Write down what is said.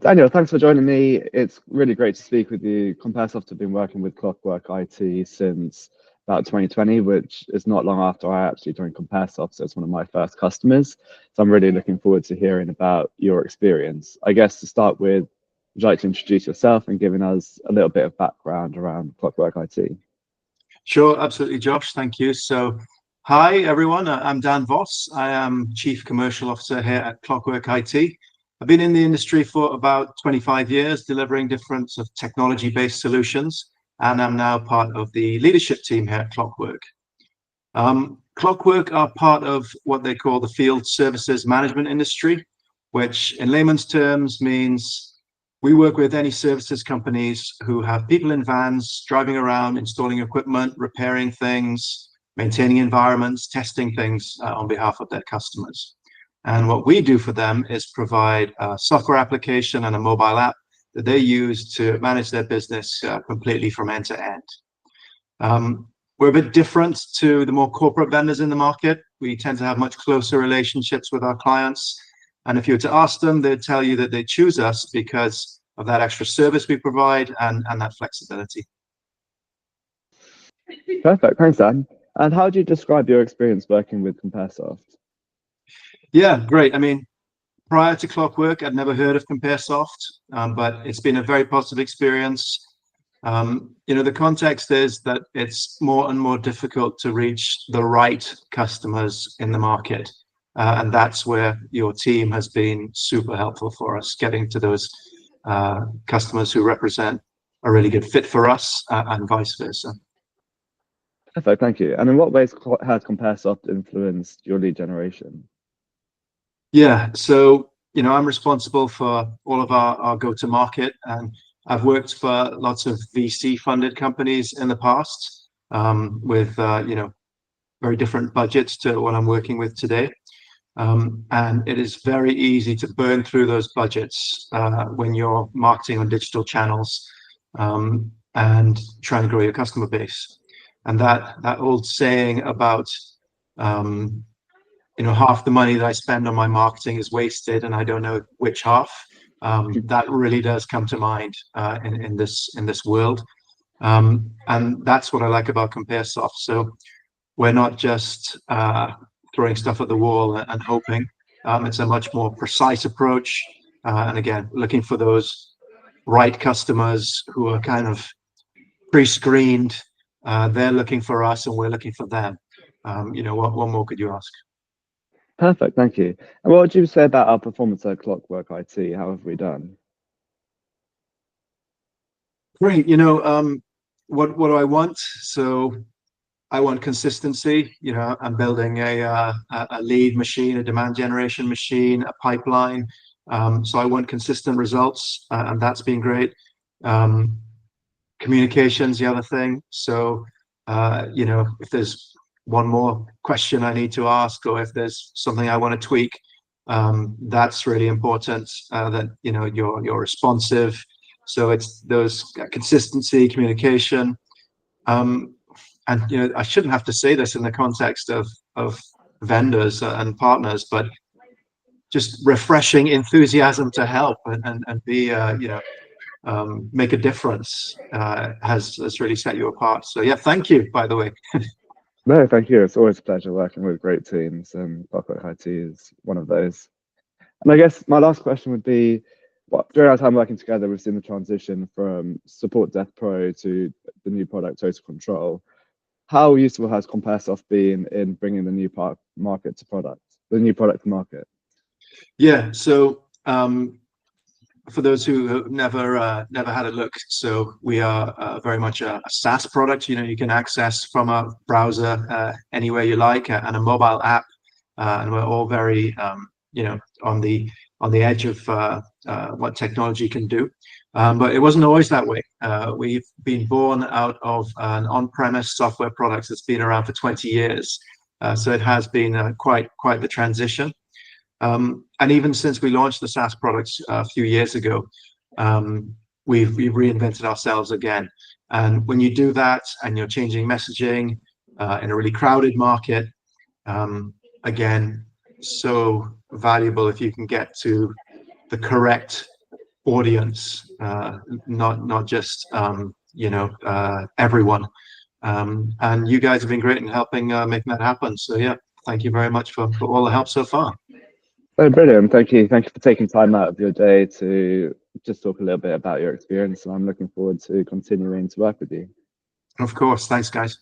Daniel, thanks for joining me. It's really great to speak with you. Comparesoft have been working with Clockwork IT since about 2020, which is not long after I actually joined Comparesoft, so it's one of my first customers. So I'm really looking forward to hearing about your experience. I guess to start with, would you like to introduce yourself and giving us a little bit of background around Clockwork IT? Sure, absolutely, Josh. Thank you. So, hi everyone. I'm Dan Voss. I am Chief Commercial Officer here at Clockwork IT. I've been in the industry for about 25 years, delivering different sort of technology-based solutions, and I'm now part of the leadership team here at Clockwork. Clockwork are part of what they call the field services management industry, which in layman's terms means we work with any services companies who have people in vans driving around, installing equipment, repairing things, maintaining environments, testing things on behalf of their customers. And what we do for them is provide a software application and a mobile app that they use to manage their business completely from end to end. We're a bit different to the more corporate vendors in the market. We tend to have much closer relationships with our clients. And if you were to ask them, they'd tell you that they choose us because of that extra service we provide and that flexibility. Perfect, thanks, Dan. And how do you describe your experience working with Comparesoft? Yeah, great. I mean, prior to Clockwork, I'd never heard of Comparesoft, but it's been a very positive experience. The context is that it's more and more difficult to reach the right customers in the market. And that's where your team has been super helpful for us, getting to those customers who represent a really good fit for us and vice versa. Perfect, thank you. And in what ways has Comparesoft influenced your lead generation? Yeah, so, I'm responsible for all of our go-to-market, and I've worked for lots of VC-funded companies in the past with, very different budgets to what I'm working with today. And it is very easy to burn through those budgets when you're marketing on digital channels and trying to grow your customer base. And that old saying about, half the money that I spend on my marketing is wasted and I don't know which half, that really does come to mind in this world. And that's what I like about Comparesoft. So we're not just throwing stuff at the wall and hoping. It's a much more precise approach. And again, looking for those right customers who are kind of pre-screened. They're looking for us and we're looking for them. What more could you ask? Perfect, thank you. And what would you say about our performance at Clockwork IT? How have we done? Great. What do I want? So I want consistency. I'm building a lead machine, a demand generation machine, a pipeline. So I want consistent results, and that's been great. Communication's the other thing. So, if there's one more question I need to ask, or if there's something I want to tweak, that's really important. That you're responsive. So it's those consistency, communication. And I shouldn't have to say this in the context of vendors and partners, but just refreshing enthusiasm to help and be make a difference has really set you apart. So yeah, thank you, by the way. No, thank you. It's always a pleasure working with great teams, and Clockwork IT is one of those. And I guess my last question would be, during our time working together, we've seen the transition from Support Desk Pro to the new product Total Control. How useful has Comparesoft been in bringing the new product to market? Yeah, so for those who never had a look, so we are very much a SaaS product. You can access from a browser anywhere you like, and a mobile app, and we're all very on the edge of what technology can do. But it wasn't always that way. We've been born out of an on-premise software product that's been around for 20 years. So it has been quite the transition. And even since we launched the SaaS products a few years ago, we've reinvented ourselves again. And when you do that and you're changing messaging in a really crowded market, again, so valuable if you can get to the correct audience, not just everyone. And you guys have been great in helping making that happen. So yeah, thank you very much for all the help so far. Oh, brilliant. Thank you. Thank you for taking time out of your day to just talk a little bit about your experience. And I'm looking forward to continuing to work with you. Of course. Thanks, guys.